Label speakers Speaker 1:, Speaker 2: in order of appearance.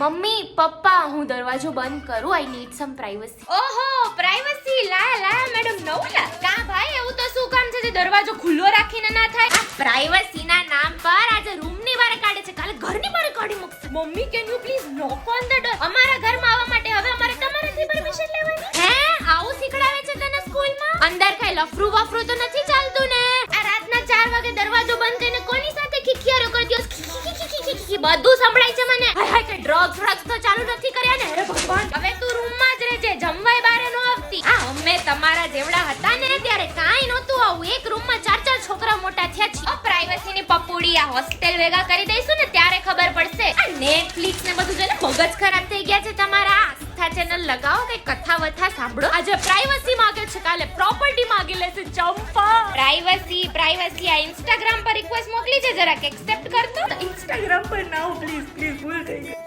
Speaker 1: Mummy papa હું દરવાજો બંધ કરું, આઈ નીડ સમ પ્રાઇવસી.
Speaker 2: ઓહો પ્રાઇવસી, લાયા મેડમ નવલા. કા ભાઈ એવું તો શું કામ છે જે દરવાજો ખુલ્લો રાખીને ના થાય?
Speaker 1: આ પ્રાઇવસી ના નામ પર આજે રૂમ ની બહાર કાઢે છે, કાલે ઘર ની બહાર કાઢી મૂકશે.
Speaker 2: Mummy can you please knock on the door? અમારા ઘરમાં આવવા માટે હવે અમારે તમારાથી પરમિશન લેવાની?
Speaker 1: હે આવું શીખડાવે છે તને સ્કૂલમાં? અંદર કઈ લફરું વફરું તો નથી ચાલતું ને?
Speaker 2: આ રાતના 4 વાગે દરવાજો બંધ કરીને કોની સાથે ખીખિયારો કરતી હોસ? બધું સંભળાય છે મને.
Speaker 1: હાય હાય, કઈ ડ્રગ્સ તો ચાલુ નથી કર્યા ને? અરે ભગવાન.
Speaker 2: હવે તું રૂમમાં જ રહેજે, જમવાય બારે નો આવતી.
Speaker 1: આ અમે તમારા જેવડા હતા ને ત્યારે કાઈ નહોતું આવું. એક રૂમમાં 4 છોકરા મોટા થયા છે.
Speaker 2: ઓ પ્રાઇવસી ની પપ્પુડી, આ હોસ્ટેલ ભેગા કરી દઈશું ને ત્યારે ખબર પડશે.
Speaker 1: આ નેટફ્લિક્સ ને બધું જોઈને મગજ ખરાબ થઈ ગયા છે તમારા. આસ્થા ચેનલ લગાવો, કઈ કથા વથા સાંભળો. આજે પ્રાઇવસી માંગે છે, કાલે પ્રોપર્ટી માંગી લેશે. ચંપા
Speaker 2: પ્રાઇવસી આ ઇન્સ્ટાગ્રામ પર રિક્વેસ્ટ મોકલી છે, જરાક એક્સેપ્ટ કરતો.
Speaker 1: ઇન્સ્ટાગ્રામ પર ના પ્લીઝ ભૂલ થઈ ગઈ.